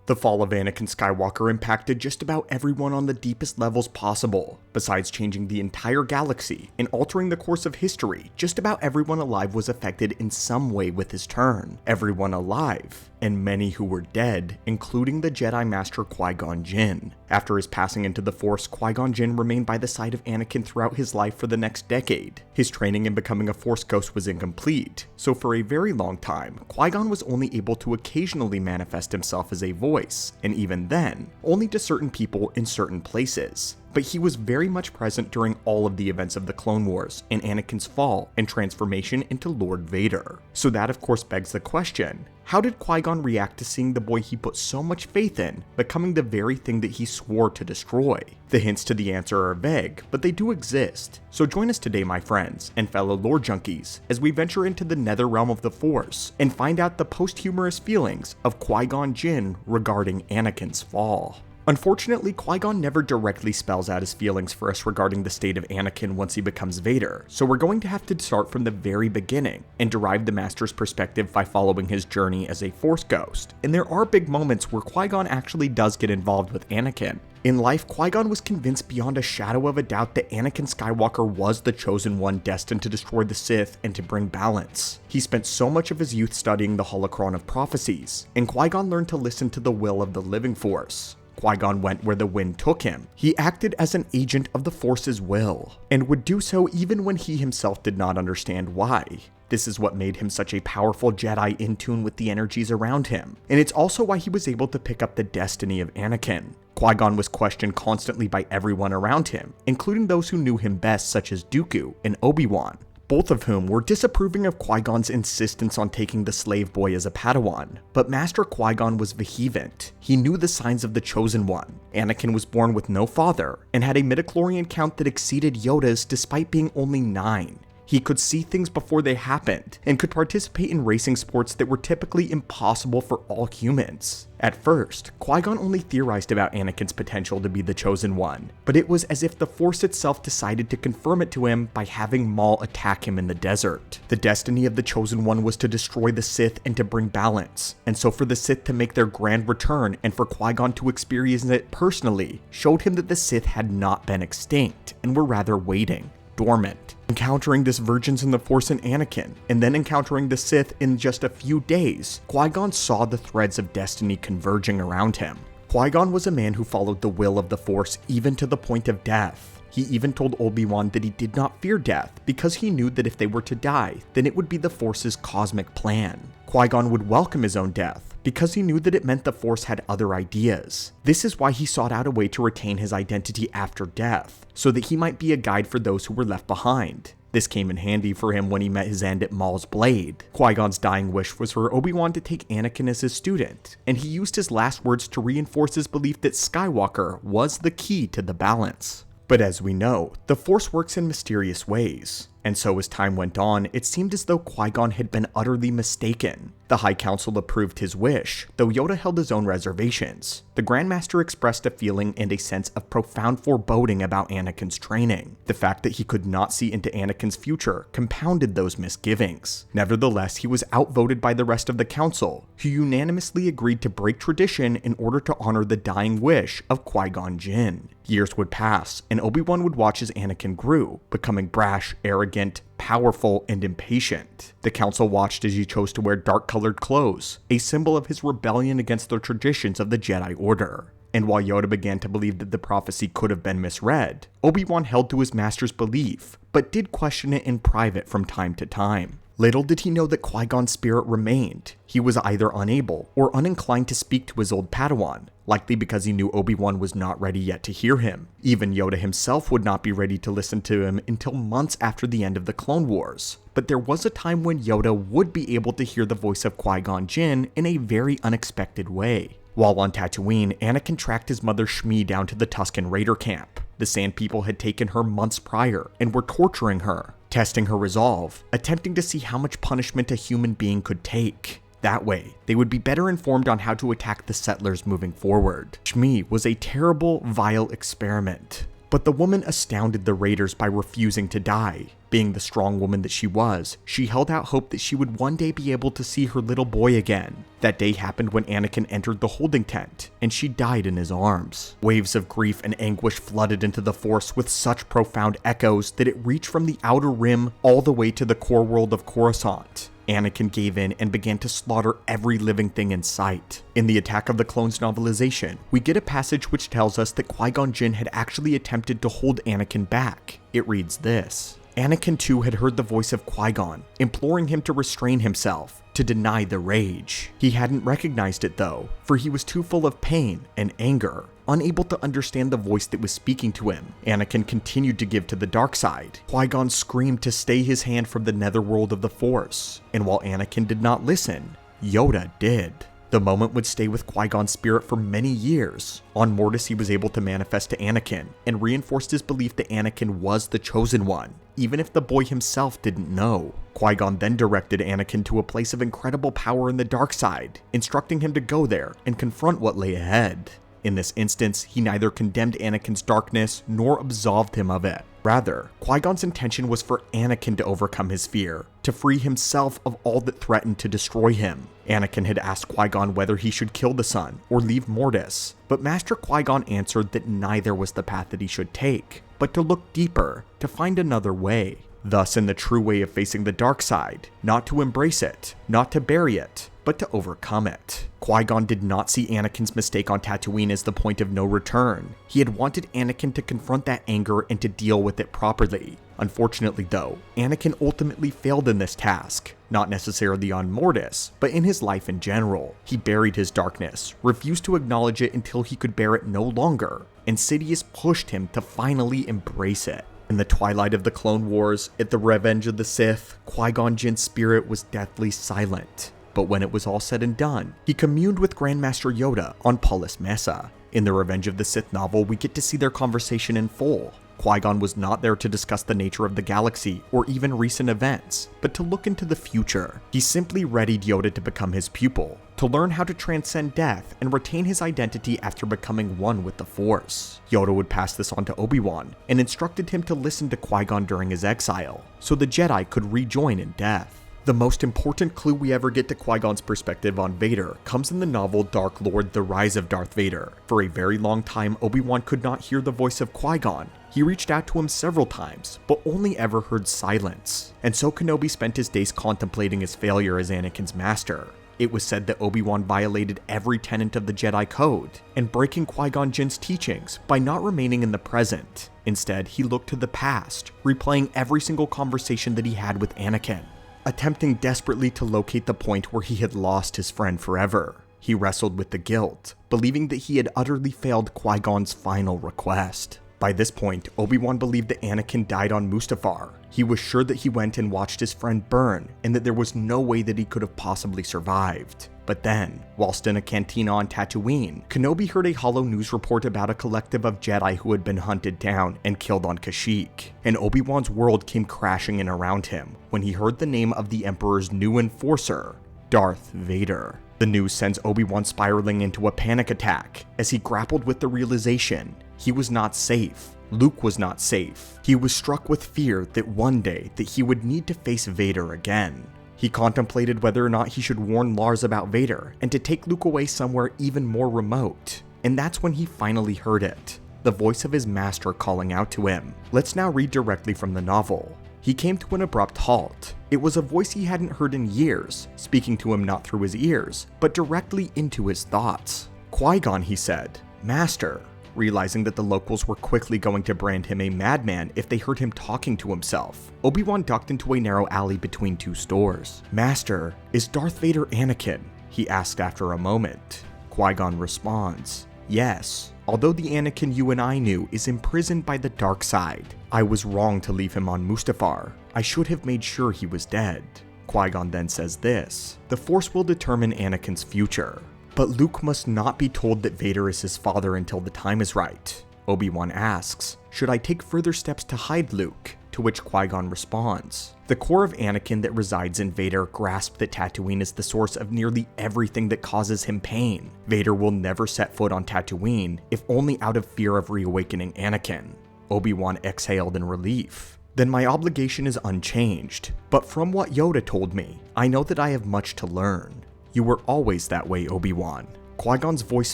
The fall of Anakin Skywalker impacted just about everyone on the deepest levels possible. Besides changing the entire galaxy and altering the course of history, just about everyone alive was affected in some way with his turn. Everyone alive, and many who were dead, including the Jedi Master Qui-Gon Jinn. After his passing into the Force, Qui-Gon Jinn remained by the side of Anakin throughout his life for the next decade. His training in becoming a Force ghost was incomplete, so for a very long time, Qui-Gon was only able to occasionally manifest himself as a voice, and even then, only to certain people in certain places. But he was very much present during all of the events of the Clone Wars and Anakin's fall and transformation into Lord Vader. So that of course begs the question, how did Qui-Gon react to seeing the boy he put so much faith in becoming the very thing that he swore to destroy? The hints to the answer are vague, but they do exist. So join us today, my friends and fellow lore junkies, as we venture into the nether realm of the Force and find out the posthumous feelings of Qui-Gon Jinn regarding Anakin's fall. Unfortunately, Qui-Gon never directly spells out his feelings for us regarding the state of Anakin once he becomes Vader, so we're going to have to start from the very beginning and derive the Master's perspective by following his journey as a Force ghost. And there are big moments where Qui-Gon actually does get involved with Anakin. In life, Qui-Gon was convinced beyond a shadow of a doubt that Anakin Skywalker was the chosen one destined to destroy the Sith and to bring balance. He spent so much of his youth studying the holocron of prophecies, and Qui-Gon learned to listen to the will of the living Force. Qui-Gon went where the wind took him. He acted as an agent of the Force's will, and would do so even when he himself did not understand why. This is what made him such a powerful Jedi in tune with the energies around him, and it's also why he was able to pick up the destiny of Anakin. Qui-Gon was questioned constantly by everyone around him, including those who knew him best such as Dooku and Obi-Wan, both of whom were disapproving of Qui-Gon's insistence on taking the slave boy as a Padawan. But Master Qui-Gon was vehement. He knew the signs of the Chosen One. Anakin was born with no father, and had a midichlorian count that exceeded Yoda's despite being only 9. He could see things before they happened, and could participate in racing sports that were typically impossible for all humans. At first, Qui-Gon only theorized about Anakin's potential to be the Chosen One, but it was as if the Force itself decided to confirm it to him by having Maul attack him in the desert. The destiny of the Chosen One was to destroy the Sith and to bring balance, and so for the Sith to make their grand return and for Qui-Gon to experience it personally showed him that the Sith had not been extinct and were rather waiting, dormant. Encountering this Virgins in the Force in Anakin, and then encountering the Sith in just a few days, Qui-Gon saw the threads of destiny converging around him. Qui-Gon was a man who followed the will of the Force even to the point of death. He even told Obi-Wan that he did not fear death because he knew that if they were to die, then it would be the Force's cosmic plan. Qui-Gon would welcome his own death because he knew that it meant the Force had other ideas. This is why he sought out a way to retain his identity after death, so that he might be a guide for those who were left behind. This came in handy for him when he met his end at Maul's blade. Qui-Gon's dying wish was for Obi-Wan to take Anakin as his student, and he used his last words to reinforce his belief that Skywalker was the key to the balance. But as we know, the Force works in mysterious ways, and so as time went on, it seemed as though Qui-Gon had been utterly mistaken. The High Council approved his wish, though Yoda held his own reservations. The Grand Master expressed a feeling and a sense of profound foreboding about Anakin's training. The fact that he could not see into Anakin's future compounded those misgivings. Nevertheless, he was outvoted by the rest of the Council, who unanimously agreed to break tradition in order to honor the dying wish of Qui-Gon Jinn. Years would pass, and Obi-Wan would watch as Anakin grew, becoming brash, arrogant, powerful, and impatient. The Council watched as he chose to wear dark-colored clothes, a symbol of his rebellion against the traditions of the Jedi Order. And while Yoda began to believe that the prophecy could have been misread, Obi-Wan held to his master's belief, but did question it in private from time to time. Little did he know that Qui-Gon's spirit remained. He was either unable or uninclined to speak to his old Padawan, likely because he knew Obi-Wan was not ready yet to hear him. Even Yoda himself would not be ready to listen to him until months after the end of the Clone Wars. But there was a time when Yoda would be able to hear the voice of Qui-Gon Jinn in a very unexpected way. While on Tatooine, Anakin tracked his mother Shmi down to the Tusken Raider camp. The Sand People had taken her months prior and were torturing her, testing her resolve, attempting to see how much punishment a human being could take. That way, they would be better informed on how to attack the settlers moving forward. Shmi was a terrible, vile experiment. But the woman astounded the raiders by refusing to die. Being the strong woman that she was, she held out hope that she would one day be able to see her little boy again. That day happened when Anakin entered the holding tent, and she died in his arms. Waves of grief and anguish flooded into the Force with such profound echoes that it reached from the outer rim all the way to the core world of Coruscant. Anakin gave in and began to slaughter every living thing in sight. In the Attack of the Clones novelization, we get a passage which tells us that Qui-Gon Jinn had actually attempted to hold Anakin back. It reads this: Anakin too had heard the voice of Qui-Gon, imploring him to restrain himself, to deny the rage. He hadn't recognized it though, for he was too full of pain and anger. Unable to understand the voice that was speaking to him, Anakin continued to give to the dark side. Qui-Gon screamed to stay his hand from the netherworld of the Force, and while Anakin did not listen, Yoda did. The moment would stay with Qui-Gon's spirit for many years. On Mortis, he was able to manifest to Anakin, and reinforced his belief that Anakin was the chosen one, even if the boy himself didn't know. Qui-Gon then directed Anakin to a place of incredible power in the dark side, instructing him to go there and confront what lay ahead. In this instance, he neither condemned Anakin's darkness nor absolved him of it. Rather, Qui-Gon's intention was for Anakin to overcome his fear, to free himself of all that threatened to destroy him. Anakin had asked Qui-Gon whether he should kill the son or leave Mortis, but Master Qui-Gon answered that neither was the path that he should take, but to look deeper, to find another way. Thus, in the true way of facing the dark side, not to embrace it, not to bury it, but to overcome it. Qui-Gon did not see Anakin's mistake on Tatooine as the point of no return. He had wanted Anakin to confront that anger and to deal with it properly. Unfortunately though, Anakin ultimately failed in this task. Not necessarily on Mortis, but in his life in general. He buried his darkness, refused to acknowledge it until he could bear it no longer, and Sidious pushed him to finally embrace it. In the twilight of the Clone Wars, at the Revenge of the Sith, Qui-Gon Jinn's spirit was deathly silent. But when it was all said and done, he communed with Grandmaster Yoda on Polis Mesa. In the Revenge of the Sith novel, we get to see their conversation in full. Qui-Gon was not there to discuss the nature of the galaxy or even recent events, but to look into the future. He simply readied Yoda to become his pupil, to learn how to transcend death and retain his identity after becoming one with the Force. Yoda would pass this on to Obi-Wan, and instructed him to listen to Qui-Gon during his exile, so the Jedi could rejoin in death. The most important clue we ever get to Qui-Gon's perspective on Vader comes in the novel Dark Lord: The Rise of Darth Vader. For a very long time, Obi-Wan could not hear the voice of Qui-Gon. He reached out to him several times, but only ever heard silence. And so Kenobi spent his days contemplating his failure as Anakin's master. It was said that Obi-Wan violated every tenet of the Jedi Code, and breaking Qui-Gon Jinn's teachings by not remaining in the present. Instead, he looked to the past, replaying every single conversation that he had with Anakin, attempting desperately to locate the point where he had lost his friend forever. He wrestled with the guilt, believing that he had utterly failed Qui-Gon's final request. By this point, Obi-Wan believed that Anakin died on Mustafar. He was sure that he went and watched his friend burn, and that there was no way that he could have possibly survived. But then, whilst in a cantina on Tatooine, Kenobi heard a hollow news report about a collective of Jedi who had been hunted down and killed on Kashyyyk, and Obi-Wan's world came crashing in around him when he heard the name of the Emperor's new enforcer, Darth Vader. The news sends Obi-Wan spiraling into a panic attack as he grappled with the realization he was not safe. Luke was not safe. He was struck with fear that one day that he would need to face Vader again. He contemplated whether or not he should warn Lars about Vader and to take Luke away somewhere even more remote. And that's when he finally heard it, the voice of his master calling out to him. Let's now read directly from the novel. He came to an abrupt halt. It was a voice he hadn't heard in years, speaking to him not through his ears, but directly into his thoughts. Qui-Gon, he said. Master. Realizing that the locals were quickly going to brand him a madman if they heard him talking to himself, Obi-Wan ducked into a narrow alley between two stores. Master, is Darth Vader Anakin? He asked after a moment. Qui-Gon responds, yes. Although the Anakin you and I knew is imprisoned by the dark side, I was wrong to leave him on Mustafar. I should have made sure he was dead. Qui-Gon then says this, the Force will determine Anakin's future. But Luke must not be told that Vader is his father until the time is right. Obi-Wan asks, should I take further steps to hide Luke? To which Qui-Gon responds, the core of Anakin that resides in Vader grasped that Tatooine is the source of nearly everything that causes him pain. Vader will never set foot on Tatooine, if only out of fear of reawakening Anakin. Obi-Wan exhaled in relief. Then my obligation is unchanged, but from what Yoda told me, I know that I have much to learn. You were always that way, Obi-Wan. Qui-Gon's voice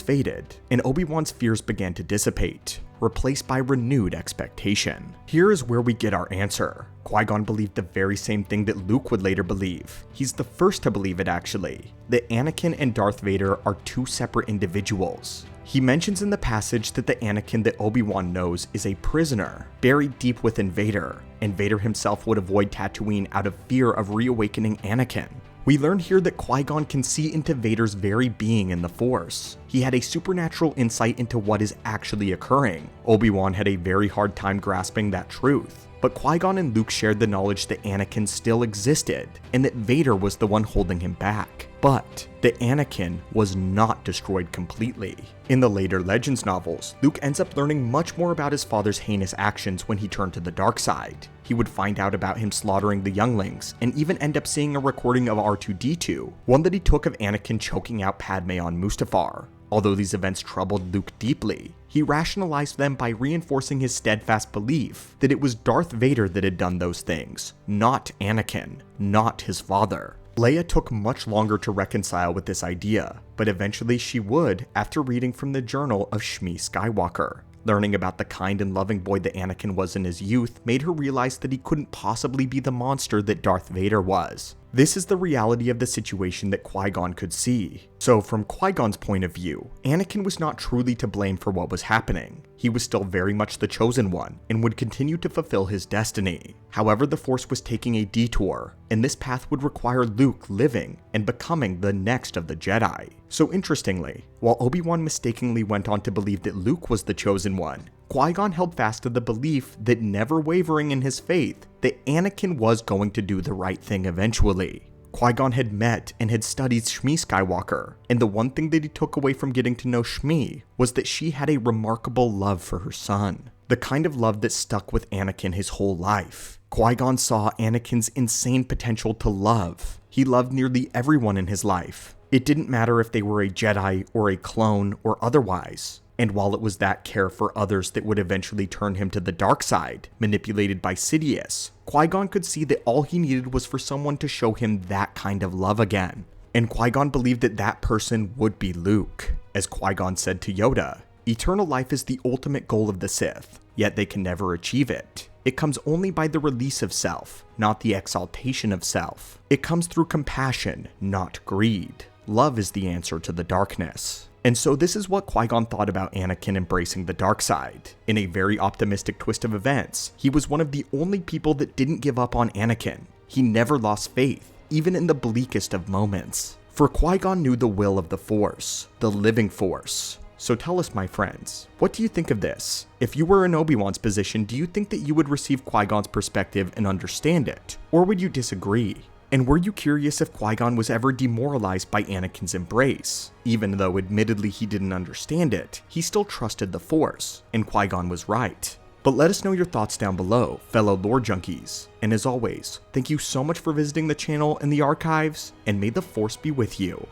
faded, and Obi-Wan's fears began to dissipate, replaced by renewed expectation. Here is where we get our answer. Qui-Gon believed the very same thing that Luke would later believe. He's the first to believe it actually, that Anakin and Darth Vader are two separate individuals. He mentions in the passage that the Anakin that Obi-Wan knows is a prisoner, buried deep within Vader, and Vader himself would avoid Tatooine out of fear of reawakening Anakin. We learn here that Qui-Gon can see into Vader's very being in the Force. He had a supernatural insight into what is actually occurring. Obi-Wan had a very hard time grasping that truth. But Qui-Gon and Luke shared the knowledge that Anakin still existed, and that Vader was the one holding him back. But that Anakin was not destroyed completely. In the later Legends novels, Luke ends up learning much more about his father's heinous actions when he turned to the dark side. He would find out about him slaughtering the younglings, and even end up seeing a recording of R2-D2, one that he took of Anakin choking out Padme on Mustafar. Although these events troubled Luke deeply, he rationalized them by reinforcing his steadfast belief that it was Darth Vader that had done those things, not Anakin, not his father. Leia took much longer to reconcile with this idea, but eventually she would after reading from the journal of Shmi Skywalker. Learning about the kind and loving boy that Anakin was in his youth made her realize that he couldn't possibly be the monster that Darth Vader was. This is the reality of the situation that Qui-Gon could see. So from Qui-Gon's point of view, Anakin was not truly to blame for what was happening. He was still very much the chosen one, and would continue to fulfill his destiny. However, the Force was taking a detour, and this path would require Luke living and becoming the next of the Jedi. So interestingly, while Obi-Wan mistakenly went on to believe that Luke was the chosen one, Qui-Gon held fast to the belief that, never wavering in his faith, that Anakin was going to do the right thing eventually. Qui-Gon had met and had studied Shmi Skywalker, and the one thing that he took away from getting to know Shmi was that she had a remarkable love for her son. The kind of love that stuck with Anakin his whole life. Qui-Gon saw Anakin's insane potential to love. He loved nearly everyone in his life. It didn't matter if they were a Jedi or a clone or otherwise. And while it was that care for others that would eventually turn him to the dark side, manipulated by Sidious, Qui-Gon could see that all he needed was for someone to show him that kind of love again. And Qui-Gon believed that that person would be Luke. As Qui-Gon said to Yoda, "Eternal life is the ultimate goal of the Sith, yet they can never achieve it. It comes only by the release of self, not the exaltation of self. It comes through compassion, not greed. Love is the answer to the darkness." And so this is what Qui-Gon thought about Anakin embracing the dark side. In a very optimistic twist of events, he was one of the only people that didn't give up on Anakin. He never lost faith, even in the bleakest of moments. For Qui-Gon knew the will of the Force, the living Force. So tell us, my friends, what do you think of this? If you were in Obi-Wan's position, do you think that you would receive Qui-Gon's perspective and understand it? Or would you disagree? And were you curious if Qui-Gon was ever demoralized by Anakin's embrace? Even though admittedly he didn't understand it, he still trusted the Force, and Qui-Gon was right. But let us know your thoughts down below, fellow lore junkies. And as always, thank you so much for visiting the channel and the archives, and may the Force be with you.